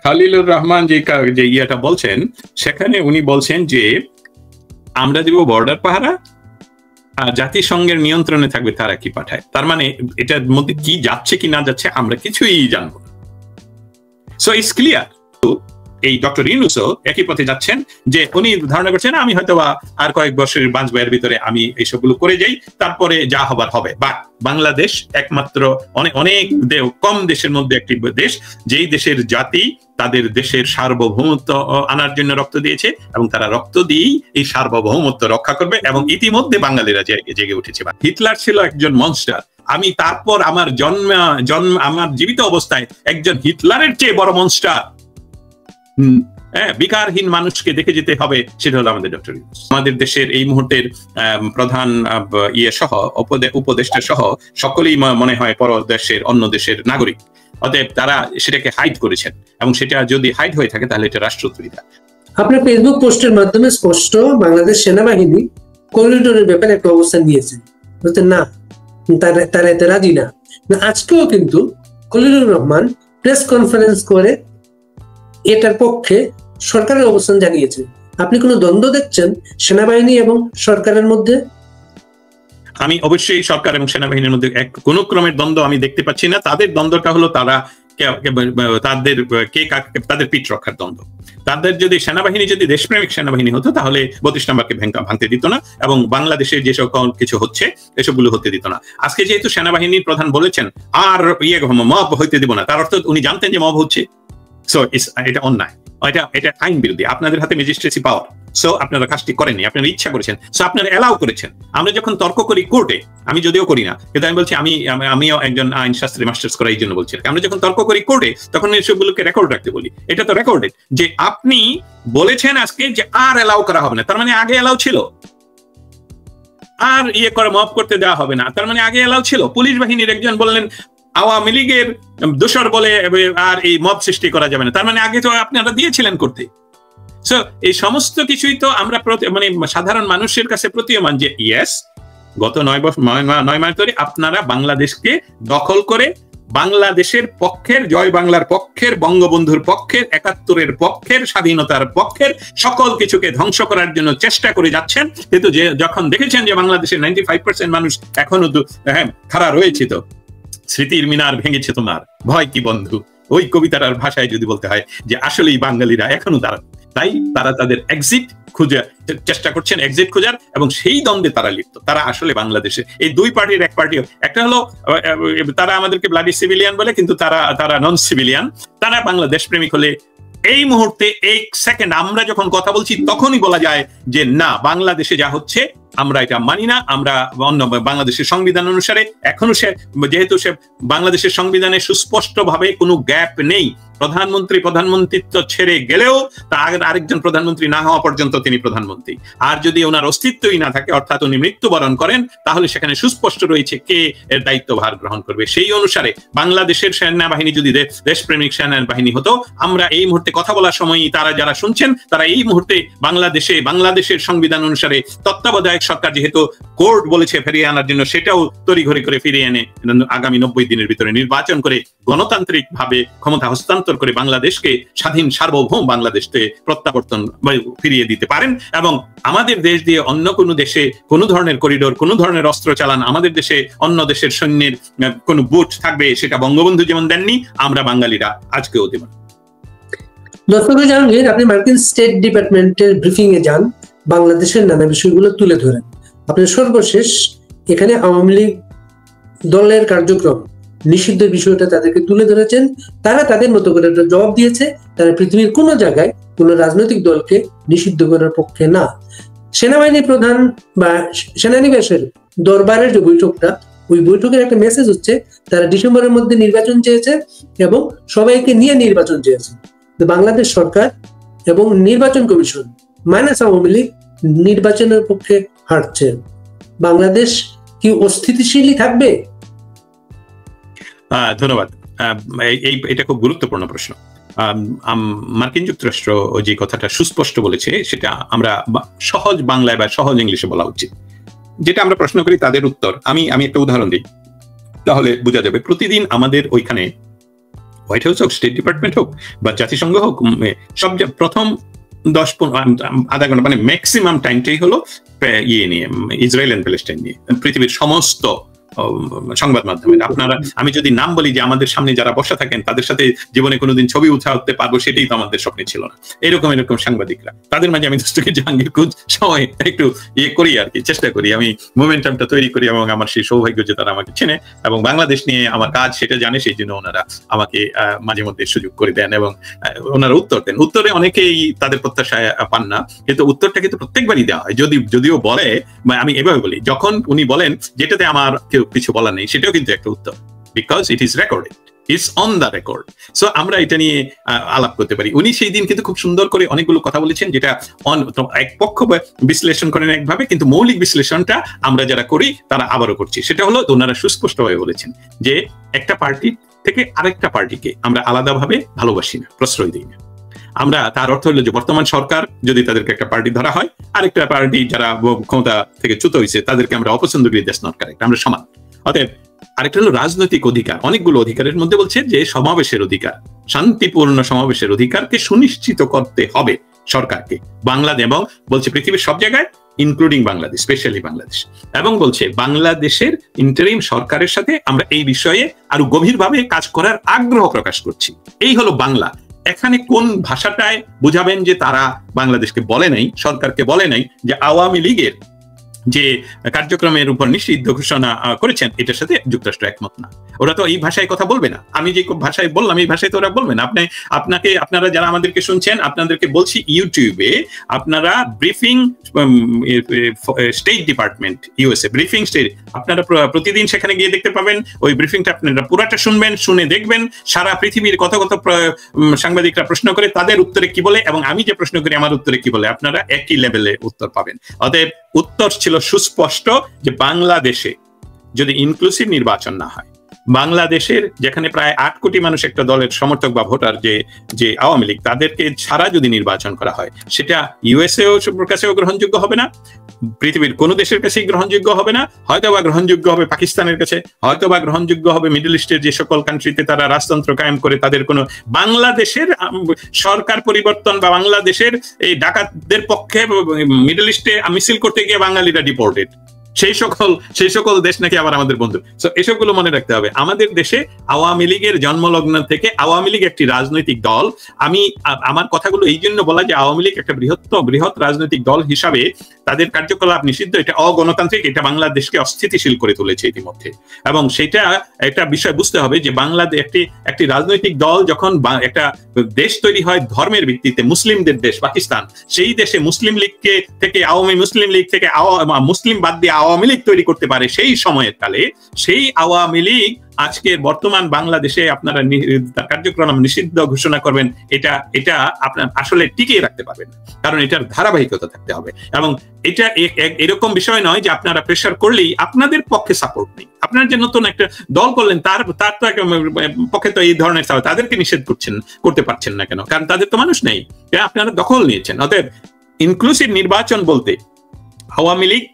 খালিলুর রহমান যে ইয়েটা বলছেন, সেখানে উনি বলছেন যে আমরা দিব বর্ডার পাহারা, জাতিসংঘের নিয়ন্ত্রণে থাকবে তারা কি পাঠায়। তার মানে এটার মধ্যে কি যাচ্ছে কি না যাচ্ছে আমরা কিছুই জানবো না। So it's clear. এই ডক্টর ইউনূসও একই পথে যাচ্ছেন, যে উনি ধারণা করছেন আমি হয়তো আর কয়েক বছরের বাঁচবো, এর ভিতরে আমি এইসবগুলো করে যাই, তারপরে যা হবার হবে। বা বাংলাদেশ একমাত্র অনেক কম দেশের মধ্যে একটি দেশ, যেই দেশের জাতি তাদের দেশের সার্বভৌমত্ব আনার জন্য রক্ত দিয়েছে, এবং তারা রক্ত দিয়েই এই সার্বভৌমত্ব রক্ষা করবে। এবং ইতিমধ্যে বাঙালিরা জেগে উঠেছে। হিটলার ছিল একজন মনস্টার। আমি তারপর আমার আমার জীবিত অবস্থায় একজন হিটলারের চেয়ে বড় মনস্টার, বিকারহীন মানুষকে দেখে যেতে হবে, সেটা হলো আমাদের ডক্টর ইউনূস। আমাদের দেশের এই মুহূর্তের প্রধান সহ উপদেষ্টা সহ সকলেই মনে হয় পরদেশের অন্য দেশের নাগরিক। অতএব তারা সেটাকে হাইড করেছেন, এবং সেটা যদি হাইড হয়ে থাকে তাহলে এটা রাষ্ট্রদ্রোহিতা। আপনার ফেসবুক পোস্টের মাধ্যমে স্পষ্ট বাংলাদেশ সেনাবাহিনী করিডোরের ব্যাপারে একটা অবস্থান নিয়েছে, বলতে না তারা এতে রাজি না। আজকেও কিন্তু খলিলুর রহমান প্রেস কনফারেন্স করে এটার পক্ষে সরকারের অবস্থান জানিয়েছে। আপনি কোনো দ্বন্দ্ব দেখছেন সেনাবাহিনী এবং সরকারের মধ্যে? আমি অবশ্যই সরকার এবং সেনাবাহিনীর মধ্যে কোন ক্রমের দ্বন্দ্ব আমি দেখতে পাচ্ছি না। তাদের দ্বন্দ্বটা হলো তারা তাদের পিঠ রক্ষার দ্বন্দ্ব। তাদের যদি সেনাবাহিনী যদি দেশপ্রেমিক সেনাবাহিনী হতো তাহলে 32 নম্বরকে ভাঙতে দিত না, এবং বাংলাদেশে যে সকল কিছু হচ্ছে এসবগুলো হতে দিত না। আজকে যেহেতু সেনাবাহিনীর প্রধান বলেছেন আর মব হইতে দিব না, তার অর্থ উনি জানতেন যে মব হচ্ছে। সো এটা অন্যায়, এটা আইন বিরোধী। আপনাদের হাতে ম্যাজিস্ট্রেসি পাওয়ার, সো আপনারা কাজটি করেননি, আপনারা ইচ্ছা করেছেন, সো আপনারা এলাও করেছেন। আমরা যখন তর্ক করি কোর্টে, আমি যদিও করি না, কিন্তু আমি বলছি আমিও একজন আইন শাস্ত্রে মাস্টার্স করা এই জন্য বলছি। আমরা যখন তর্ক করি কোর্টে তখন এসবগুলোকে রেকর্ড রাখতে বলি। এটা তো রেকর্ডেড যে আপনি বলেছেন আজকে যে আর এলাও করা হবে না, তার মানে আগে এলাও ছিল। আর মাফ করতে দেওয়া হবে না, তার মানে আগে এলাও ছিল। পুলিশ বাহিনীর একজন বললেন আওয়ামী লীগের দোষর বলে আর এই মব সৃষ্টি করা যাবে না, তার মানে আগে তো আপনারা দিয়েছিলেন করতে। সো এই সমস্ত কিছুই তো আমরা মানে সাধারণ মানুষের কাছে প্রতীয়মান যে ইয়েস, গত 9 মাস ধরে আপনারা বাংলাদেশকে দখল করে বাংলাদেশের পক্ষের, জয় বাংলার পক্ষের, বঙ্গবন্ধুর পক্ষের, 71-এর পক্ষের, স্বাধীনতার পক্ষের সকল কিছুকে ধ্বংস করার জন্য চেষ্টা করে যাচ্ছেন। কিন্তু যখন দেখেছেন যে বাংলাদেশের 95% মানুষ এখনো খাড়া রয়েছে, তো স্মৃতির মিনার ভেঙেছে তোমার ভয় কি বন্ধু, ওই কবিতার ভাষায় যদি বলতে হয় যে আসলেই বাঙালিরা এখনো দাঁড়ান, তাই তারা তাদের এক্সিট খুঁজে চেষ্টা করছেন, এক্সিট খোঁজার, এবং সেই দ্বন্দ্বে তারা লিপ্ত। তারা আসলে বাংলাদেশে এই দুই পার্টির এক পার্টি, একটা হলো তারা আমাদেরকে ব্লাডি সিভিলিয়ান বলে, কিন্তু তারা নন সিভিলিয়ান। তারা বাংলাদেশ প্রেমিক হলে এই মুহূর্তে এই সেকেন্ড আমরা যখন কথা বলছি তখনই বলা যায় যে না, বাংলাদেশে যা হচ্ছে আমরা এটা মানি না। আমরা অন্য বাংলাদেশের সংবিধান অনুসারে এখনো যেহেতু বাংলাদেশের সংবিধানে সুস্পষ্ট ভাবে কোনো গ্যাপ নেই, প্রধানমন্ত্রিত্ব ছেড়ে গেলেও তার আরেকজন প্রধানমন্ত্রী না হওয়া পর্যন্ত তিনি প্রধানমন্ত্রী। আর যদি ওনার অস্তিত্বই না থাকে, অর্থাৎ উনি মৃত্যুবরণ করেন, তাহলে সেখানে সুস্পষ্ট রয়েছে কে এর দায়িত্বভার গ্রহণ করবে। সেই অনুসারে বাংলাদেশের সেনাবাহিনী যদি দেশপ্রেমিক সেনাবাহিনী হতো, আমরা এই মুহূর্তে কথা বলার সময়ই তারা যারা শুনছেন তারা এই মুহূর্তে বাংলাদেশের সংবিধান অনুসারে তত্ত্বাবধায়ক সরকার যেহেতু কোর্ট বলেছে ফিরিয়ে আনার জন্য, সেটাও তড়িঘড়ি করে ফিরিয়ে এনে আগামী 90 দিনের ভিতরে নির্বাচন করে গণতান্ত্রিক ভাবে ক্ষমতা হস্তান্তর করে বাংলাদেশকে স্বাধীন সার্বভৌম বাংলাদেশকে প্রত্যাবর্তন ফিরিয়ে দিতে পারেন। এবং আমাদের দেশ দিয়ে অন্য কোনো দেশে কোনো ধরনের করিডোর, কোনো ধরনের অস্ত্র চালান, আমাদের দেশে অন্য দেশের সৈন্যের কোনো বুট থাকবে, সেটা বঙ্গবন্ধু যেমন দেননি, আমরা বাঙালিরা আজকেও দেব না। ডক্টর জাহাঙ্গীর, আপনি মার্কিন স্টেট ডিপার্টমেন্টের ব্রিফিং এ যান, বাংলাদেশের নানা বিষয়গুলো তুলে ধরেন। আপনি সর্বশেষ এখানে আওয়ামী লীগ দলের কার্যক্রম নিষিদ্ধ বিষয়টা তাদেরকে তুলে ধরেছেন। তারা তাদের মতো করে একটা জবাব দিয়েছে, তারা পৃথিবীর কোনো জায়গায় কোনো রাজনৈতিক দলকে নিষিদ্ধ করার পক্ষে না। সেনাবাহিনী প্রধান বা সেনানিবাসের দরবারের যে বৈঠকটা, ওই বৈঠকের একটা মেসেজ হচ্ছে তারা ডিসেম্বরের মধ্যে নির্বাচন চেয়েছে এবং সবাইকে নিয়ে নির্বাচন চেয়েছে। বাংলাদেশ সরকার এবং নির্বাচন কমিশন মাইনাস আওয়ামী লীগ নির্বাচনের পক্ষে হাঁটছে। বাংলাদেশ কি অস্থিতিশীলই থাকবে? ধন্যবাদ। এটা খুব গুরুত্বপূর্ণ প্রশ্ন। মার্কিন যুক্তরাষ্ট্র যে কথাটা সুস্পষ্ট বলেছে সেটা আমরা সহজ বাংলায় বা সহজ ইংলিশে বলা উচিত। যেটা আমরা প্রশ্ন করি তাদের উত্তর আমি একটা উদাহরণ দিই, তাহলে বোঝা যাবে। প্রতিদিন আমাদের ওইখানে হোয়াইট হাউস হোক, স্টেট ডিপার্টমেন্ট হোক বা জাতিসংঘ হোক, সব প্রথম 10-15 আধা ঘন্টা মানে ম্যাক্সিমাম টাইমটাই হলো ইয়ে নিয়ে, ইসরায়েল এন্ড প্যালেস্টাইন নিয়ে, পৃথিবীর সমস্ত সংবাদ মাধ্যমে। আপনারা, আমি যদি নাম বলি যে আমাদের সামনে যারা বসা থাকেন তাদের সাথে জীবনে কোনোদিন ছবি উঠাতে পারবো, সেটাই তো আমাদের স্বপ্নে ছিল না। এরকম সাংবাদিকরা, তাদের মাঝে আমি দস্তগীর জাহাঙ্গীর খুব সময় একটু ইয়ে করি আর কি, চেষ্টা করি, আমি মোমেন্টামটা তৈরি করি, এবং আমার সেই সৌভাগ্য যে তারা আমাকে চেনে এবং বাংলাদেশ নিয়ে আমার কাজ সেটা জানে, সেই জন্য ওনারা আমাকে মাঝে মধ্যে সুযোগ করে দেন এবং ওনারা উত্তর দেন। উত্তরে অনেকেই তাদের প্রত্যাশায় পান না, কিন্তু উত্তরটা কিন্তু প্রত্যেকবারই দেওয়া হয়। যদিও বলে, আমি এভাবে বলি, যখন উনি বলেন যেটাতে আমার কিছু বলার নেই, সেটাও কিন্তু একটা উত্তর, because it is recorded, it's on the record. So আমরা এটা নিয়ে আলাপ করতে পারি। উনি সেই দিন কিন্তু খুব সুন্দর করে অনেকগুলো কথা বলেছেন, যেটা এক পক্ষ বিশ্লেষণ করেন একভাবে, কিন্তু মৌলিক বিশ্লেষণটা আমরা যারা করি তারা আবারও করছি। সেটা হলো, ওনারা সুস্পষ্টভাবে বলেছেন যে একটা পার্টি থেকে আরেকটা পার্টিকে আমরা আলাদাভাবে ভালোবাসি না, প্রশ্রয় দিই না। আমরা, তার অর্থ হলো যে বর্তমান সরকার যদি তাদেরকে একটা পার্টি ধরা হয়, আরেকটা পার্টি যারা ক্ষমতা থেকে চ্যুত হয়েছে তাদেরকে আমরা অপছন্দ করি, দ্যাটস নট কারেক্ট, আমরা সমান। অতএব আরেকটা হলো রাজনৈতিক অধিকার। অনেকগুলো অধিকারের মধ্যে বলছে যে সমাবেশের অধিকার, শান্তিপূর্ণ সমাবেশের অধিকারকে সুনিশ্চিত করতে হবে সরকারকে, বাংলাদেশ এবং বলছে পৃথিবীর সব জায়গায় ইনক্লুডিং বাংলাদেশ, স্পেশালি বাংলাদেশ, এবং বলছে বাংলাদেশের ইন্টারিম সরকারের সাথে আমরা এই বিষয়ে আরো গভীরভাবে কাজ করার আগ্রহ প্রকাশ করছি। এই হলো বাংলা। এখানে কোন ভাষাটায় বুঝাবেন যে তারা বাংলাদেশকে বলে নাই, সরকারকে বলে নাই যে আওয়ামী লীগের যে কার্যক্রমের উপর নিষিদ্ধ ঘোষণা করেছেন, এটার সাথে যুক্তরাষ্ট্র একমত না। ওরা তো এই ভাষায় কথা বলবে না। আমি যে ভাষায় বললাম এই ভাষায় তো ওরা বলবে না। আপনারা যারা আমাদেরকে শুনছেন, আপনাদেরকে বলছি, ইউটিউবে আপনারা briefing state department USA briefing state, আপনারা প্রতিদিন সেখানে গিয়ে দেখতে পাবেন। ওই ব্রিফিংটা আপনারা পুরাটা শুনবেন, শুনে দেখবেন সারা পৃথিবীর কত সাংবাদিকরা প্রশ্ন করে, তাদের উত্তরে কি বলে, এবং আমি যে প্রশ্ন করি আমার উত্তরে কি বলে, আপনারা একই লেভেলে উত্তর পাবেন। অতএব উত্তর ছিল সুস্পষ্ট যে বাংলাদেশে যদি ইনক্লুসিভ নির্বাচন না হয়, বাংলাদেশের যেখানে প্রায় 8 কোটি মানুষ একটা দলের সমর্থক বা ভোটার যে আওয়ামী লীগ, তাদেরকে ছাড়া যদি নির্বাচন করা হয়, সেটা ইউএসএও কাছেও গ্রহণযোগ্য হবে না, পৃথিবীর কোন দেশের কাছেই গ্রহণযোগ্য হবে না। হয়তোবা গ্রহণযোগ্য হবে পাকিস্তানের কাছে, হয়তোবা গ্রহণযোগ্য হবে মিডল ইস্টের যে সকল কান্ট্রিতে তারা রাজতন্ত্র কায়েম করে, তাদের কোনো বাংলাদেশের সরকার পরিবর্তন বা বাংলাদেশের এই ডাকাতদের পক্ষে মিডল ইস্টে মিছিল করতে গিয়ে বাঙালিরা ডিপোর্টেড, সেই সকল দেশ নাকি আবার আমাদের বন্ধু। সো এসবগুলো মনে রাখতে হবে। আমাদের দেশে আওয়ামী লীগের জন্মলগ্ন থেকে আওয়ামী লীগ একটি রাজনৈতিক দল। আমার কথাগুলো এই জন্য বলা যে আওয়ামী লীগ একটা বৃহৎ রাজনৈতিক দল হিসাবে তাদের কার্যকলাপ নিষিদ্ধ, এটা অগণতান্ত্রিক, এটা বাংলাদেশকে অস্থিতিশীল করে তুলেছে ইতিমধ্যে। এবং সেটা একটা বিষয় বুঝতে হবে যে বাংলাদেশ একটি রাজনৈতিক দল যখন একটা দেশ তৈরি হয় ধর্মের ভিত্তিতে, মুসলিমদের দেশ পাকিস্তান, সেই দেশে মুসলিম লীগকে থেকে মুসলিম লীগ থেকে মুসলিম বাদ দিয়ে আওয়ামী লীগ তৈরি করতে পারে, সেই সময়ের কালে সেই আওয়ামী লীগ আজকে বর্তমান বাংলাদেশে আপনারা কার্যক্রম নিষিদ্ধ ঘোষণা করবেন, এটা আপনার আসলে টিকিয়ে রাখতে পারবেন, কারণ এটার ধারাবাহিকতা থাকতে হবে। এবং এটা এরকম বিষয় নয় যে আপনারা প্রেশার করলেই আপনাদের পক্ষে সাপোর্ট নেই। আপনারা যে নতুন একটা দল করলেন, তার তো পক্ষে তো এই ধরনের তাদেরকে নিষেধ করতে পারছেন না কেন? কারণ তাদের তো মানুষ নেই, আপনারা দখল নিয়েছেন। অতএব ইনক্লুসিভ নির্বাচন বলতে আওয়ামী লীগ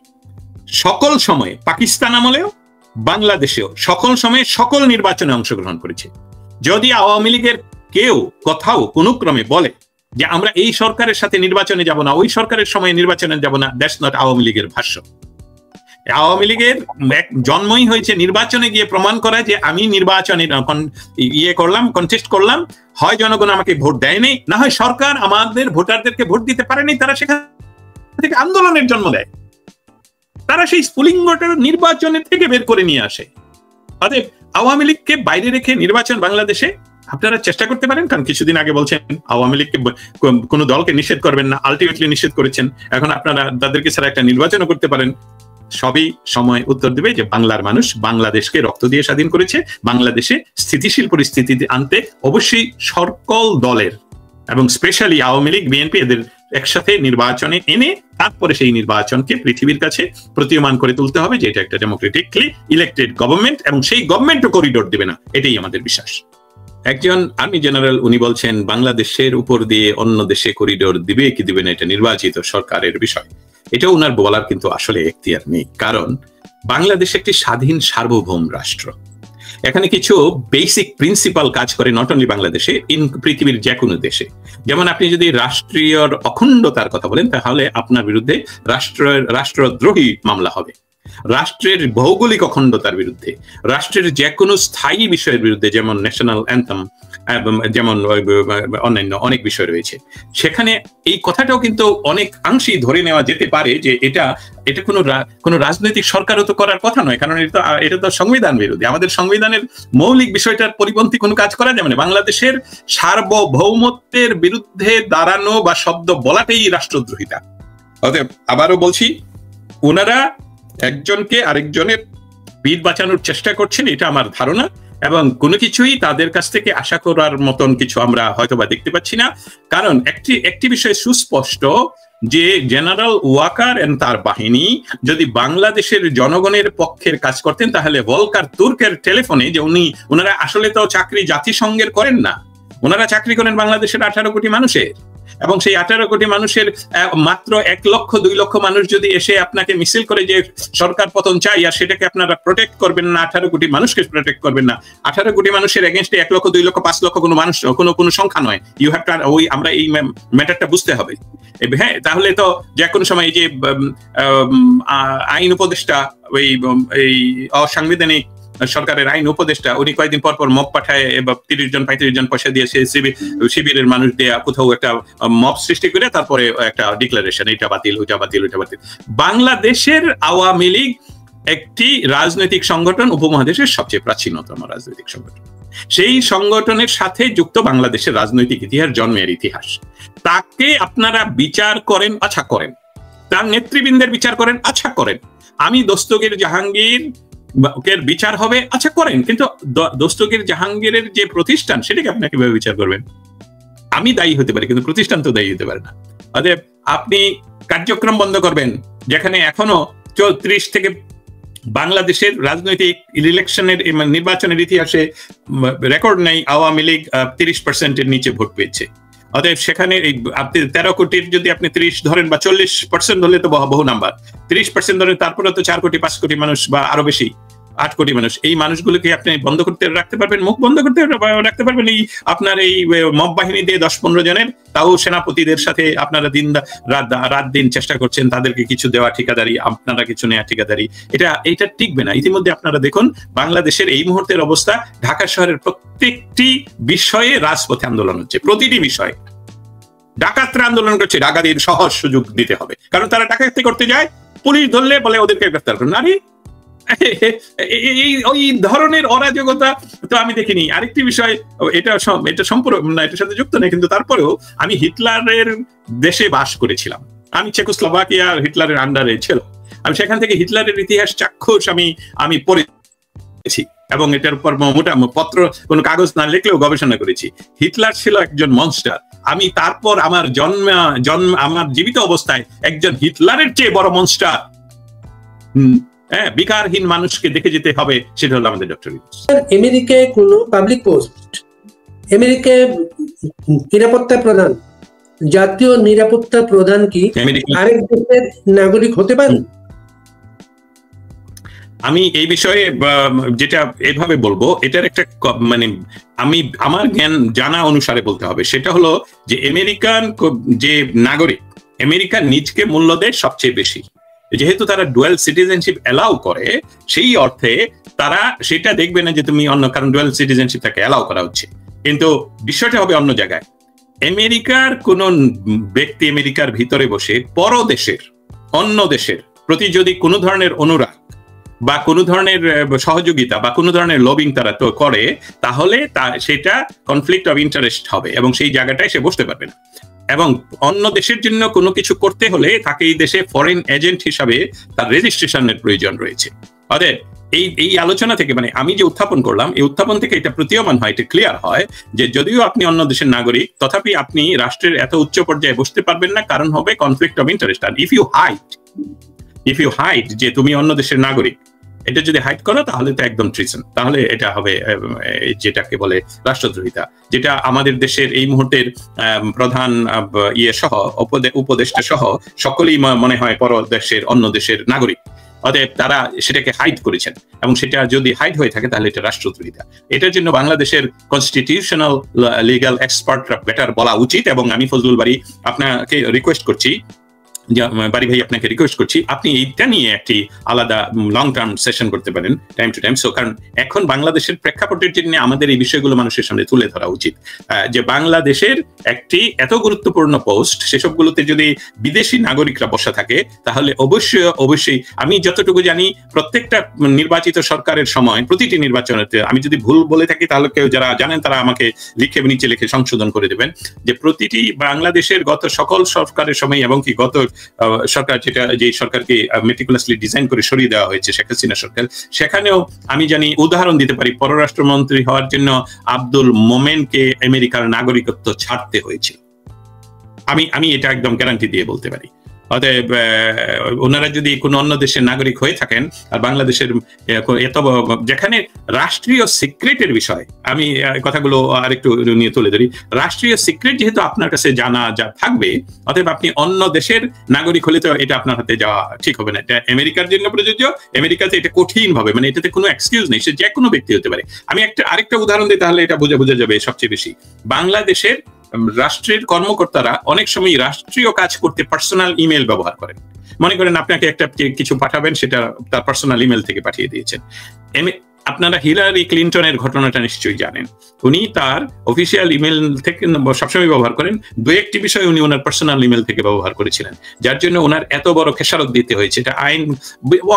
সকল সময়ে, পাকিস্তান আমলেও বাংলাদেশেও সকল সময়ে সকল নির্বাচনে অংশগ্রহণ করেছে। যদি আওয়ামী লীগের কেউ কোথাও কোনো ক্রমে বলে যে আমরা এই সরকারের সাথে নির্বাচনে যাব না, ওই সরকারের সময় নির্বাচনে যাব না, দ্যাটস নট আওয়ামী লীগের ভাষ্য। আওয়ামী লীগের জন্মই হয়েছে নির্বাচনে গিয়ে প্রমাণ করা যে আমি নির্বাচনে কন্টেস্ট করলাম, হয় জনগণ আমাকে ভোট দেয়নি, না হয় সরকার আমাদের ভোটারদেরকে ভোট দিতে পারেনি, তারা সেখান থেকে আন্দোলনের জন্ম দেয়, তারা সেই স্পুলিং ভোটার নির্বাচনের থেকে বের করে নিয়ে আসে। অতএব আওয়ামী লীগকে বাইরে রেখে নির্বাচন বাংলাদেশে আপনারা চেষ্টা করতে পারেন। কারণ কিছুদিন আগে বলছেন আওয়ামী লীগকে কোনো দলকে নিষেধ করবেন না, আলটিমেটলি নিষেধ করেছেন, এখন আপনারা তাদেরকে ছাড়া একটা নির্বাচনও করতে পারেন। সবই সময় উত্তর দেবে যে বাংলার মানুষ বাংলাদেশকে রক্ত দিয়ে স্বাধীন করেছে। বাংলাদেশে স্থিতিশীল পরিস্থিতি আনতে অবশ্যই সকল দলের এবং স্পেশালি আওয়ামী লীগ, বিএনপি এদের একসাথে নির্বাচনে এনে তারপরে সেই নির্বাচনকে পৃথিবীর কাছে প্রতীয়মান করে তুলতে হবে যে এটা একটা ডেমোক্রেটিকলি ইলেক্টেড গভর্নমেন্ট, এবং সেই গভর্নমেন্টও করিডোর দেবে না, এটাই আমাদের বিশ্বাস। একজন আর্মি জেনারেল উনি বলছেন বাংলাদেশের উপর দিয়ে অন্য দেশে করিডোর দিবে কি দিবে না এটা নির্বাচিত সরকারের বিষয়। এটা ওনার বলার কিন্তু আসলে এখতিয়ার নেই, কারণ বাংলাদেশ একটি স্বাধীন সার্বভৌম রাষ্ট্র। এখানে কিছু বেসিক প্রিন্সিপাল কাজ করে নট অনলি বাংলাদেশে, পৃথিবীর যে কোনো দেশে। যেমন আপনি যদি রাষ্ট্রীয় অখণ্ডতার কথা বলেন তাহলে আপনার বিরুদ্ধে রাষ্ট্রদ্রোহী মামলা হবে। রাষ্ট্রের ভৌগোলিক অখণ্ডতার বিরুদ্ধে, রাষ্ট্রের যে কোনো স্থায়ী বিষয়ের বিরুদ্ধে, যেমন ন্যাশনাল অ্যান্থেম, যেমন অন্যান্য অনেক বিষয় রয়েছে, সেখানে এই কথাটাও কিন্তু অনেক অংশেই ধরে নেওয়া যেতে পারে যে এটা কোনো রাজনৈতিক সরকারও তো করার কথা নয়, কারণ এটা তো সংবিধান বিরোধী। আমাদের সংবিধানের মৌলিক বিষয়টার পরিপন্থী কোনো কাজ করা যাবে না। বাংলাদেশের সার্বভৌমত্বের বিরুদ্ধে দাঁড়ানো বা শব্দ বলাটাই রাষ্ট্রদ্রোহিতা। অতএব আবারও বলছি, ওনারা একজনকে আরেকজনের পিঠ বাঁচানোর চেষ্টা করছেন, এটা আমার ধারণা, এবং কোনো কিছুই তাদের কাছ থেকে আশা করার মতন কিছু আমরা হয়তোবা দেখতে পাচ্ছি না। কারণ একটি বিষয় সুস্পষ্ট, যে জেনারেল ওয়াকার এন্ড তার বাহিনী যদি বাংলাদেশের জনগণের পক্ষের কাজ করতেন, তাহলে ভলকার তুর্কের টেলিফোনে যে ওনারা আসলে তো চাকরি জাতিসংঘের করেন না, ওনারা চাকরি করেন বাংলাদেশের 18 কোটি মানুষের, এবং সেই 18 কোটি মানুষের মাত্র 1 লক্ষ 2 লক্ষ মানুষ যদি এসে আপনাকে মিছিল করে যে সরকার পতন চাই, আর সেটাকে আপনারা প্রোটেক্ট করবেন না, 18 কোটি মানুষকে প্রোটেক্ট করবেন না, 18 কোটি মানুষের এগেনস্টে 1 লক্ষ 2 লক্ষ 5 লক্ষ কোনো মানুষ কোনো সংখ্যা নয়। ইউ হ্যাভ টু, আমরা এই ম্যাটারটা বুঝতে হবে। হ্যাঁ, তাহলে তো যে কোনো সময় এই যে আইন উপদেষ্টা, এই অসাংবিধানিক সরকারের আইন উপদেষ্টা, উনি কয়েকদিন পর পর মব পাঠায়, 30 জন 35 জন পয়সা দিয়ে শিবিরের মানুষ দিয়ে কোথাও একটা মব সৃষ্টি করে তারপরে একটা ডিক্লারেশন, এটা বাতিল, ওইটা বাতিল, ওইটা বাতিল। বাংলাদেশের আওয়ামী লীগ একটি রাজনৈতিক সংগঠন, উপমহাদেশের সবচেয়ে প্রাচীনতম রাজনৈতিক সংগঠন। সেই সংগঠনের সাথে যুক্ত বাংলাদেশের রাজনৈতিক ইতিহাস, জন্মের ইতিহাস। তাকে আপনারা বিচার করেন, আচ্ছা করেন, তার নেতৃবৃন্দের বিচার করেন, আচ্ছা করেন। আমি দস্তগীর জাহাঙ্গীর এর বিচার হবে, আচ্ছা করেন, কিন্তু দস্তগীর জাহাঙ্গীরের যে প্রতিষ্ঠান, সেটাকে আপনাকে কিভাবে বিচার করবেন? আমি দায়ী হতে পারি, কিন্তু প্রতিষ্ঠান তো দায়ী হতে পারে না। অতএব আপনি কার্যক্রম বন্ধ করবেন, যেখানে এখনো 34 থেকে বাংলাদেশের রাজনৈতিক ইলেকশনের নির্বাচনের ইতিহাসে রেকর্ড নেই আওয়ামী লীগ 30% নিচে ভোট পেয়েছে। অতএব সেখানে আপনি 13 কোটির যদি আপনি 30 ধরেন বা 40% ধরলে তো বহু নাম্বার, 30% ধরেন, তারপরে তো 4 কোটি 5 কোটি মানুষ বা আরো বেশি, 8 কোটি মানুষ। এই মানুষগুলোকে আপনি বন্ধ করতে রাখতে পারবেন, মুখ বন্ধ করতে রাখতে পারবেন এই আপনার এই মব বাহিনী দিয়ে 10-15 জনের, তাও সেনাপতিদের সাথে আপনারা রাত দিন চেষ্টা করছেন তাদেরকে কিছু দেওয়া ঠিকাদারি, আপনারা কিছু নেওয়া ঠিকাদারি। এটা টিকবে না। ইতিমধ্যে আপনারা দেখুন বাংলাদেশের এই মুহূর্তের অবস্থা, ঢাকা শহরের প্রত্যেকটি বিষয়ে রাজপথে আন্দোলন হচ্ছে, প্রতিটি বিষয়ে। ডাকাতরা আন্দোলন করছে, ডাকাতির সহজ সুযোগ দিতে হবে, কারণ তারা ডাকাতি করতে যায়, পুলিশ ধরলে বলে ওদেরকে গ্রেফতার করুন। আরে ওই ধরনের অরাজকতা তো আমি দেখিনি। আরেকটি বিষয়, এটা সম্পূর্ণ না, এটার সাথে যুক্ত নেই, কিন্তু তারপরেও আমি হিটলারের দেশে বাস করেছিলাম। আমি চেকোস্লোভাকিয়া হিটলারের আন্ডারে ছিল। আমি সেখান থেকে হিটলারের ইতিহাস চাক্ষুষ আমি পড়েছি, এবং এটার উপর পত্র কোনো কাগজ না লিখলেও গবেষণা করেছি। হিটলার ছিল একজন মনস্টার। আমি তারপর আমার আমার জীবিত অবস্থায় একজন হিটলারের চেয়ে বড় মনস্টার, বিকারহীন মানুষকে দেখে যেতে হবে, সেটা হলো আমাদের ডক্টর ইউনূস। আমেরিকায় কোন পাবলিক পোস্ট, আমেরিকায় নিরাপত্তা প্রধান, জাতীয় নিরাপত্তা প্রধান কি আরেক দেশের নাগরিক হতে পারে? আমি এই বিষয়ে যেটা এভাবে বলবো, এটার একটা আমি আমার জ্ঞান জানা অনুসারে বলতে হবে, সেটা হলো যে আমেরিকান যে নাগরিক, আমেরিকা নিজকে মূল্য দেয় সবচেয়ে বেশি। যেহেতু তারা ডুয়াল সিটিজেনশিপ অ্যালাউ করে, সেই অর্থে তারা সেটা দেখবে না যে তুমি অন্য, কারণ ডুয়াল সিটিজেনশিপ তাকে অ্যালাউ করা হচ্ছে। কিন্তু বিষয়টা হবে অন্য জায়গায়। আমেরিকার কোন ব্যক্তি আমেরিকার ভিতরে বসে পরদেশের, অন্য দেশের প্রতি যদি কোনো ধরনের অনুরাগ বা কোনো ধরনের সহযোগিতা বা কোনো ধরনের লবিং তারা তো করে, তাহলে সেটা কনফ্লিক্ট অফ ইন্টারেস্ট হবে, এবং সেই জায়গাটায় সে বসতে পারবে না। এবং অন্য দেশের জন্য কোনো কিছু করতে হলে তাকে এই দেশে ফরেন এজেন্ট হিসাবে তার রেজিস্ট্রেশনের প্রয়োজন রয়েছে। অতএব এই আলোচনা থেকে, আমি যে উত্থাপন করলাম, এই উত্থাপন থেকে এটা প্রতীয়মান হয়, এটা ক্লিয়ার হয় যে যদিও আপনি অন্য দেশের নাগরিক, তথাপি আপনি রাষ্ট্রের এত উচ্চ পর্যায়ে বসতে পারবেন না, কারণ হবে কনফ্লিক্ট অফ ইন্টারেস্ট। আর ইফ ইউ হাইড যে তুমি অন্য দেশের নাগরিক, এটা যদি হাইড করো তাহলে তো একদম ট্রিজন, তাহলে এটা হবে যেটাকে বলে রাষ্ট্রদ্রোহিতা, যেটা আমাদের দেশের এই মুহূর্তের প্রধান সহ উপদেষ্টা সহ সকলেই মনে হয় পর দেশের, অন্য দেশের নাগরিক। অতএব তারা সেটাকে হাইড করেছেন, এবং সেটা যদি হাইড হয়ে থাকে তাহলে এটা রাষ্ট্রদ্রোহিতা। এটার জন্য বাংলাদেশের কনস্টিটিউশনাল লিগ্যাল এক্সপার্টরা বেটার বলা উচিত। এবং আমি ফজলুল বারী আপনাকে রিকোয়েস্ট করছি, বারী ভাই আপনাকে রিকোয়েস্ট করছি, আপনি এইটা নিয়ে একটি আলাদা লং টার্ম সেশন করতে পারেন টাইম টু টাইম। সো কারণ এখন বাংলাদেশের প্রেক্ষাপটের জন্য আমাদের এই বিষয়গুলো মানুষের সামনে তুলে ধরা উচিত, যে বাংলাদেশের একটি এত গুরুত্বপূর্ণ পোস্ট, সেসবগুলোতে যদি বিদেশি নাগরিকরা বসা থাকে তাহলে অবশ্যই আমি যতটুকু জানি প্রত্যেকটা নির্বাচিত সরকারের সময়, প্রতিটি নির্বাচনেতে, আমি যদি ভুল বলে থাকি তাহলে কেউ যারা জানেন তারা আমাকে নিচে লিখে সংশোধন করে দেবেন, যে প্রতিটি বাংলাদেশের গত সকল সরকারের সময়, এবং কি গত সরকার যে সরকারকে মেটিকুলাসলি ডিজাইন করে সরিয়ে দেওয়া হয়েছে শেখ হাসিনা সরকার, সেখানেও আমি জানি, উদাহরণ দিতে পারি, পররাষ্ট্রমন্ত্রী হওয়ার জন্য আব্দুল মোমেনকে আমেরিকার নাগরিকত্ব ছাড়তে হয়েছিল। আমি এটা একদম গ্যারান্টি দিয়ে বলতে পারি। অতএব ওনারা যদি কোনো অন্য দেশের নাগরিক হয়ে থাকেন, আর বাংলাদেশের যেখানে রাষ্ট্রীয় সিক্রেটের বিষয়, আমি কথাগুলো আরেকটু নিয়ে তুলে ধরি, রাষ্ট্রীয় সিক্রেট যেহেতু আপনার কাছে জানা যা থাকবে, অতএব আপনি অন্য দেশের নাগরিক হলে তো এটা আপনার হাতে যাওয়া ঠিক হবে না। এটা আমেরিকার জন্য প্রযোজ্য, আমেরিকাতে এটা কঠিন ভাবে, মানে এটাতে কোনো এক্সকিউজ নেই, সে যে কোনো ব্যক্তি হতে পারে। আমি আরেকটা উদাহরণ দিই, তাহলে এটা বোঝা যাবে সবচেয়ে বেশি। বাংলাদেশের রাষ্ট্রের কর্মকর্তারা অনেক সময় রাষ্ট্রীয় কাজ করতে পার্সোনাল ইমেল ব্যবহার করেন। মনে করেন আপনাকে একটা কিছু পাঠাবেন, সেটা তার পার্সোনাল ইমেল থেকে পাঠিয়ে দিয়েছেন। আপনারা হিলারি ক্লিন্টনের ঘটনাটা নিশ্চয়ই জানেন। উনি তার অফিসিয়াল ইমেল থেকে সবসময় ব্যবহার করেন, দু একটি বিষয় উনি ওনার পার্সোনাল ইমেল থেকে ব্যবহার করেছিলেন, যার জন্য ওনার এত বড় খেসারত দিতে হয়েছে। এটা আইন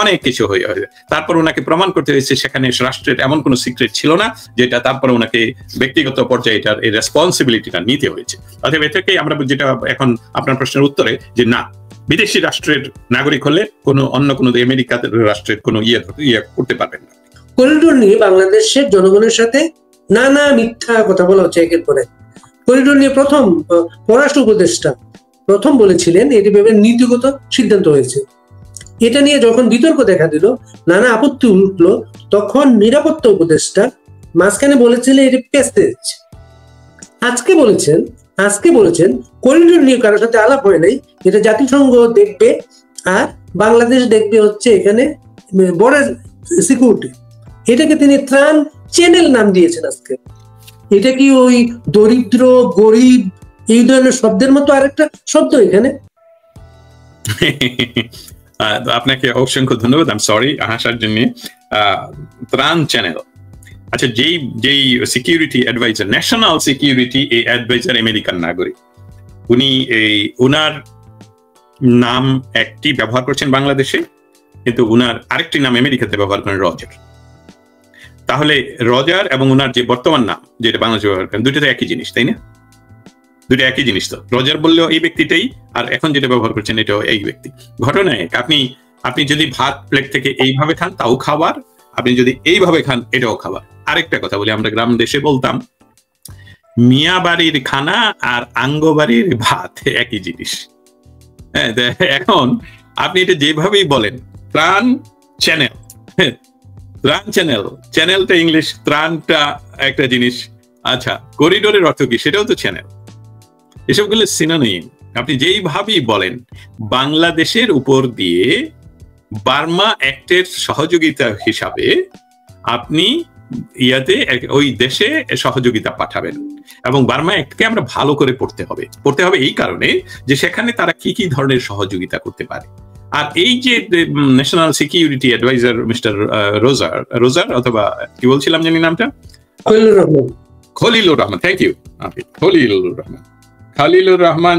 অনেক কিছু হয়ে তারপর ওনাকে প্রমাণ করতে হয়েছে সেখানে রাষ্ট্রের এমন কোনো সিক্রেট ছিল না, যেটা তারপরে ওনাকে ব্যক্তিগত পর্যায়ে এটার এই রেসপন্সিবিলিটিটা নিতে হয়েছে। অতএব এটাকে আমরা যেটা এখন আপনার প্রশ্নের উত্তরে, যে না, বিদেশি রাষ্ট্রের নাগরিক হলে অন্য কোনো আমেরিকা রাষ্ট্রের কোনো ইয়ে করতে পারবেন না। করিডোর নিয়ে বাংলাদেশের জনগণের সাথে নানা মিথ্যা কথা বলা হচ্ছে একের পরে। করিডোর নিয়ে প্রথম পররাষ্ট্র উপদেষ্টা বলেছিলেন এটি ভেবে নীতিগত সিদ্ধান্ত হয়েছে। এটা নিয়ে যখন বিতর্ক দেখা দিল, নানা আপত্তি উঠলো, তখন নিরাপত্তা উপদেষ্টা মাঝখানে বলেছিলেন এটি প্যাসেজ। আজকে বলেছেন করিডোর নিয়ে কারোর সাথে আলাপ হয় নাই, এটা জাতিসংঘ দেখবে, আর বাংলাদেশ দেখবে হচ্ছে এখানে বর্ডার সিকিউরিটি। এটাকে তিনি ত্রাণ চ্যানেল নাম দিয়েছেন আজকে। এটা কি ওই দরিদ্র, গরিব এই ধরনের শব্দের মতো আরেকটা শব্দ এখানে? আপনাকে অসংখ্য ধন্যবাদ, আই এম সরি হাসার জন্য। ত্রাণ চ্যানেল, আচ্ছা, যেই security adviser, national security adviser American নাগরিক, উনি উনার নাম একটি ব্যবহার করছেন বাংলাদেশে, কিন্তু উনার আরেকটি নাম আমেরিকাতে ব্যবহার করেন, রজার। তাহলে রজার এবং উনার যে বর্তমান নাম যেটা বাংলাদেশে ব্যবহার করেন, দুটো তো একই জিনিস, তাই না? দুটো একই জিনিস তো। রজার বললেও এই ব্যক্তিটাই, আর এখন যেটা ব্যবহার করছেন এটাও এই ব্যক্তি। ঘটনা এক, আপনি যদি ভাত প্লেট থেকে এইভাবে খান তাও খাবার, আপনি যদি এইভাবে খান এটাও খাবার। আরেকটা কথা বলি, আমরা গ্রাম দেশে বলতাম মিয়া বাড়ির খানা আর আঙ্গ বাড়ির ভাত একই জিনিস। হ্যাঁ, এখন আপনি এটা যেভাবেই বলেন, ত্রাণ চ্যানেল, ত্রাণ চ্যানেলটা ইংলিশ, ত্রাণটা একটা জিনিস। আচ্ছা, করিডোরের অর্থ কি? সেটাও তো চ্যানেল। এসবগুলো সিনোনিম। আপনি যেইভাবেই বলেন, বাংলাদেশের উপর দিয়ে বার্মা অ্যাক্টের সহযোগিতা হিসাবে আপনি ওই দেশে সহযোগিতা পাঠাবেন, এবং বার্মা অ্যাক্টকে আমরা ভালো করে পড়তে হবে এই কারণে যে সেখানে তারা কি কি ধরনের সহযোগিতা করতে পারে। আর এই যে ন্যাশনাল সিকিউরিটি অ্যাডভাইজার মিস্টার রোজার অথবা কি বলছিলাম জানি নামটা, খলিলুর রহমান, থ্যাংক ইউ, খলিলুর রহমান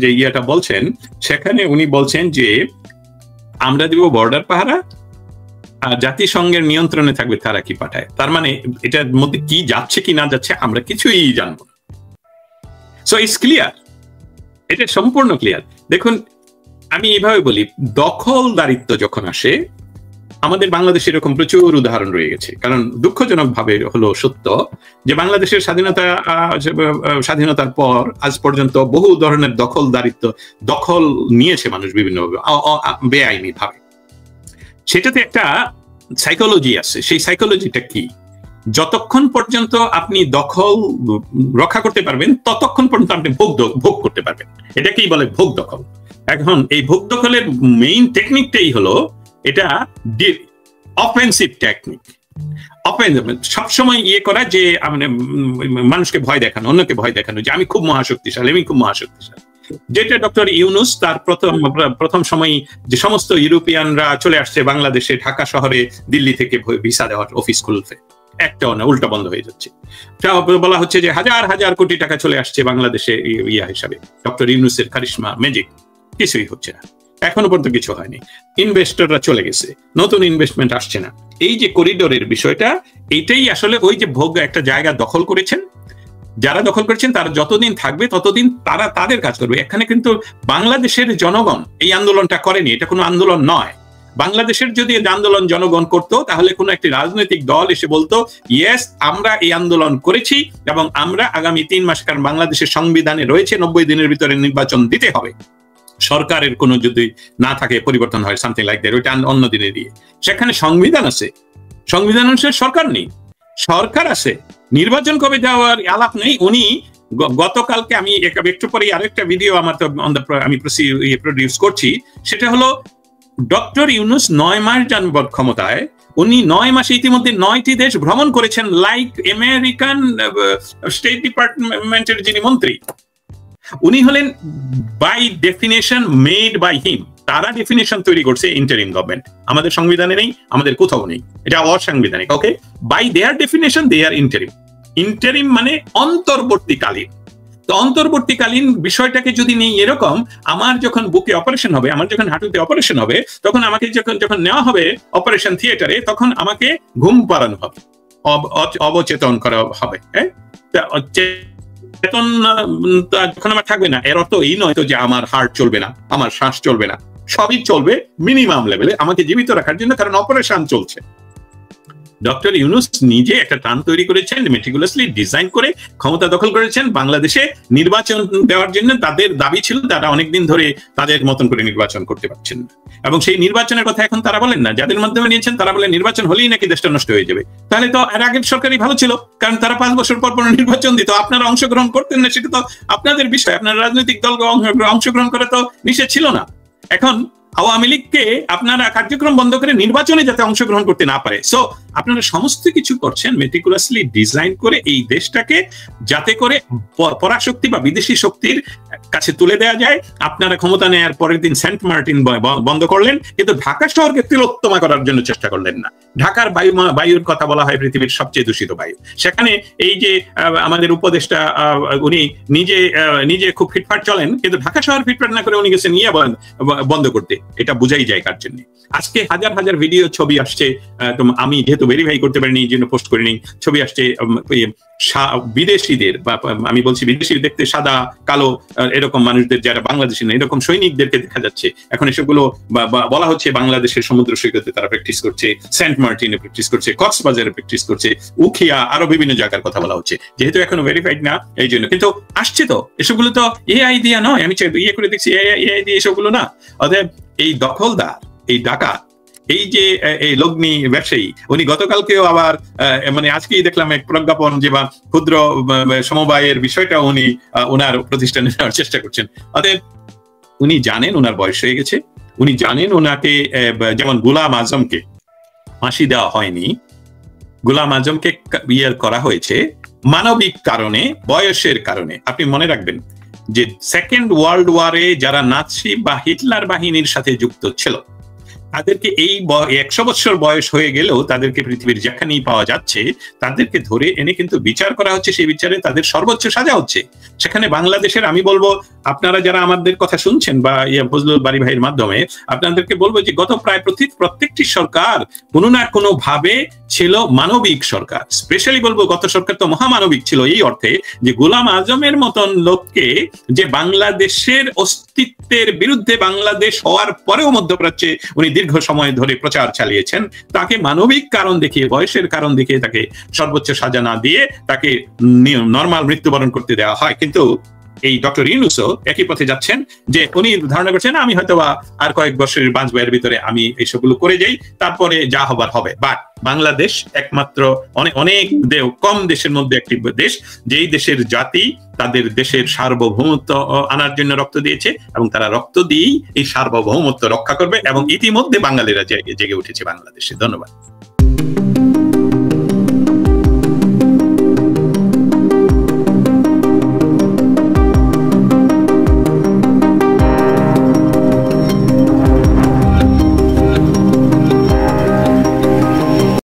যে ইয়েটা বলছেন, সেখানে উনি বলছেন যে আমরা দিব বর্ডার পাহারা, আর জাতিসংঘের নিয়ন্ত্রণে থাকবে তারা কি পাঠায়। তার মানে এটার মধ্যে কি যাচ্ছে কি না যাচ্ছে আমরা কিছুই জানবো না। সো ইটস ক্লিয়ার, এটা সম্পূর্ণ ক্লিয়ার। দেখুন, আমি এইভাবে বলি, দখলদারিত্ব যখন আসে, আমাদের বাংলাদেশে এরকম প্রচুর উদাহরণ রয়ে গেছে। কারণ দুঃখজনক ভাবে হলো সত্য যে বাংলাদেশের স্বাধীনতার পর আজ পর্যন্ত বহু ধরনের দখল নিয়েছে মানুষ বিভিন্নভাবে, বেআইনি ভাবে। সেটাতে একটা সাইকোলজি আছে। সেই সাইকোলজিটা কি? যতক্ষণ পর্যন্ত আপনি দখল রক্ষা করতে পারবেন ততক্ষণ পর্যন্ত আপনি ভোগ করতে পারবেন। এটাকেই বলে ভোগ দখল। এখন এই ভোগ দখলের মেইন টেকনিকটাই হলো এটা অফেন্সিভ টেকনিক। সবসময় করা যে মানুষকে ভয় দেখানো, অন্যকে ভয় দেখানো যে আমি খুব মহাশক্তিশালী, আমি খুব মহাশক্তিশালী। যেটা ডক্টর ইউনুস তার প্রথম সময় যে সমস্ত ইউরোপিয়ানরা চলে আসছে বাংলাদেশে, ঢাকা শহরে দিল্লি থেকে ভিসা দেওয়ার অফিস খুলছে, একটাও না, উল্টা বন্ধ হয়ে যাচ্ছে। বলা হচ্ছে যে হাজার হাজার কোটি টাকা চলে আসছে বাংলাদেশে ইয়া হিসাবে, ডক্টর ইউনুসের কারিশমা, ম্যাজিক। কিছুই হচ্ছে না, এখনো পর্যন্ত কিছু হয়নি। ইনভেস্টররা চলে গেছে, নতুন ইনভেস্টমেন্ট আসছে না। এই যে করিডোরের বিষয়টা, এইটাই আসলে ওই যে ভোগ একটা জায়গা দখল করেছেন, যারা দখল করেছেন তারা যতদিন থাকবে ততদিন তারা তাদের কাজ করবে। এখানে কিন্তু বাংলাদেশের জনগণ এই আন্দোলনটা করেনি, এটা কোনো আন্দোলন নয়। বাংলাদেশের যদি আন্দোলন জনগণ করতো তাহলে কোনো একটি রাজনৈতিক দল এসে বলতো ইয়েস আমরা এই আন্দোলন করেছি এবং আমরা আগামী 3 মাস, কারণ বাংলাদেশের সংবিধানে রয়েছে 90 দিনের ভিতরে নির্বাচন দিতে হবে, সরকারের কোনো যদি না থাকে পরিবর্তন হয় সামথিং লাইক দ্যাট, ওইটা অন্য দিনে দিয়ে। সেখানে সংবিধান আছে, সংবিধান অনুসারে সরকার নেই, সরকার আছে, নির্বাচন কবে যাওয়ার আলাপ নেই। উনি গতকালকে, আমি একটু পরে আরেকটা ভিডিও আমার তো আমি প্রডিউস করছি, সেটা হলো ডক্টর ইউনুস 9 মাস যানবত ক্ষমতায়, উনি 9 মাসে ইতিমধ্যে 9টি দেশ ভ্রমণ করেছেন, লাইক আমেরিকান স্টেট ডিপার্টমেন্টের যিনি মন্ত্রী, উনি হলেন by definition made by him. তারা ডেফিনেশন তৈরি করছে ইন্টারিম গভর্নমেন্ট, আমাদের সংবিধানে নেই, আমাদের কোথাও নেই, এটা অসাংবিধানিক। Okay, by their definition they are interim. Interim মানে অন্তর্বর্তীকালীন। তো অন্তর্বর্তীকালীন বিষয়টাকে যদি নেই এরকম, আমার যখন বুকে অপারেশন হবে, আমার যখন হাঁটুতে অপারেশন হবে, তখন আমাকে যখন নেওয়া হবে অপারেশন থিয়েটারে, তখন আমাকে ঘুম পাড়ানো হবে, অবচেতন করা হবে। হ্যাঁ, চেতন যখন আমার থাকবে না, এর অর্থ এই নয় তো যে আমার হার্ট চলবে না, আমার শ্বাস চলবে না, সবই চলবে মিনিমাম লেভেলে আমাকে জীবিত রাখার জন্য, কারণ অপারেশন চলছে। ডক্টর ইউনুস নিজে একটা টান তৈরি করেছেন, মেটিকুলাসলি ডিজাইন করে ক্ষমতা দখল করেছেন। বাংলাদেশে নির্বাচন দেওয়ার জন্য তাদের দাবি ছিল, তারা অনেকদিন ধরে তাদের মতন করে নির্বাচন করতে পারছেন না, এবং সেই নির্বাচনের কথা এখন তারা বলেন না। যাদের মাধ্যমে নিয়েছেন তারা বলেন নির্বাচন হলেই নাকি দেশটা নষ্ট হয়ে যাবে। তাহলে তো এর আগের সরকারই ভালো ছিল, কারণ তারা 5 বছর পর পর নির্বাচন দিত, আপনারা অংশগ্রহণ করতেন না, সেটা তো আপনাদের বিষয়, আপনার রাজনৈতিক দল অংশগ্রহণ করে তো নিষেধ ছিল না। এখন আওয়ামী লীগকে আপনারা কার্যক্রম বন্ধ করে নির্বাচনে যাতে অংশগ্রহণ করতে না পারে, সো আপনারা সমস্ত কিছু করছেন মেটিকুলাসলি ডিজাইন করে এই দেশটাকে যাতে করে পরাশক্তি বা বিদেশি শক্তির কাছে তুলে দেওয়া যায়। আপনারা ক্ষমতা নেওয়ার পরের দিন সেন্ট মার্টিন বন্ধ করলেন, কিন্তু ঢাকা শহরকে তিলোত্তমা করার জন্য চেষ্টা করলেন না। ঢাকার বায়ুর কথা বলা হয় পৃথিবীর সবচেয়ে দূষিত বায়ু। সেখানে এই যে আমাদের উপদেষ্টা, উনি নিজে খুব ফিটফাট চলেন, কিন্তু ঢাকা শহর ফিটফাট না করে উনি গেছেন ইয়ে বন্ধ করতে। এটা বুঝাই যায় কার জন্য। আজকে হাজার হাজার ভিডিও ছবি আসছে, আমি যেহেতু ভেরিফাই করতে পারিনি এই জন্য পোস্ট করিনি, ছবি আসছে বিদেশিদের, বা আমি বলছি বিদেশি দেখতে সাদা কালো এরকম মানুষদের, যারা বাংলাদেশি না, এরকম সৈনিকদেরকে দেখা যাচ্ছে। এখন এসবগুলো বলা হচ্ছে বাংলাদেশের সমুদ্র সৈকতে তারা প্র্যাকটিস করছে, সেন্ট মার্টিনে প্র্যাকটিস করছে, কক্সবাজারে প্র্যাকটিস করছে, উখিয়া, আরো বিভিন্ন জায়গার কথা বলা হচ্ছে, যেহেতু এখনো ভেরিফাইড না এই জন্য। কিন্তু আসছে তো, এসবগুলো তো এআই দিয়া নয়, আমি ইয়ে করে দেখছি এআই দিয়ে এসবগুলো না। অতএব এই দখলদার, এই ডাকাত, এই যে এই লগ্নি ব্যবসায়ী, উনি গতকালকেও আবার মানে আজকেই দেখলাম এক প্রজ্ঞাপন যে বা ক্ষুদ্র সমবায়ের বিষয়টা উনি ওনার প্রতিষ্ঠানে নেওয়ার চেষ্টা করছেন। অতএব উনি জানেন ওনার বয়স হয়ে গেছে, উনি জানেন ওনাকে, যেমন গোলাম আজমকে ফাঁসি দেওয়া হয়নি, গোলাম আজমকে করা হয়েছে মানবিক কারণে, বয়সের কারণে। আপনি মনে রাখবেন যে সেকেন্ড ওয়ার্ল্ড ওয়ারে যারা নাৎসি বা হিটলার বাহিনীর সাথে যুক্ত ছিল, তাদেরকে এই 100 বছর বয়স হয়ে গেলেও তাদেরকে পৃথিবীর যেখানেই পাওয়া যাচ্ছে তাদেরকে ধরে এনে কিন্তু বিচার করা হচ্ছে, সেই বিচারে তাদের সর্বোচ্চ সাজা হচ্ছে। সেখানে বাংলাদেশের, আমি বলবো আপনারা যারা আমাদের কথা শুনছেন বা ফজলুল বারী ভাইয়ের মাধ্যমে, আপনাদেরকে বলবো যে গত প্রায় প্রত্যেকটি সরকার কোনো না কোনো ভাবে ছিল মানবিক সরকার। স্পেশালি বলবো গত সরকার তো মহামানবিক ছিল, এই অর্থে যে গোলাম আজমের মতন লোককে, যে বাংলাদেশের অস্তিত্বের বিরুদ্ধে বাংলাদেশ হওয়ার পরেও মধ্যপ্রাচ্যে উনি দীর্ঘ সময় ধরে প্রচার চালিয়েছেন, তাকে মানবিক কারণ দেখিয়ে, বয়সের কারণ দেখিয়ে তাকে সর্বোচ্চ সাজা না দিয়ে তাকে নরমাল মৃত্যুবরণ করতে দেওয়া হয়। কিন্তু এই ডক্টর ইউনূসও একই পথে যাচ্ছেন, যে উনি ধারণা করছেন আমি হয়তোবা আর কয়েক বছরের বাঁচবো, এর ভিতরে আমি এইসবগুলো করে যাই, তারপরে যা হবার হবে। বাট বাংলাদেশ একমাত্র অনেক কম দেশের মধ্যে একটি দেশ, যেই দেশের জাতি তাদের দেশের সার্বভৌমত্ব আনার জন্য রক্ত দিয়েছে, এবং তারা রক্ত দিয়েই এই সার্বভৌমত্ব রক্ষা করবে, এবং ইতিমধ্যে বাঙালিরা জেগে উঠেছে বাংলাদেশে। ধন্যবাদ।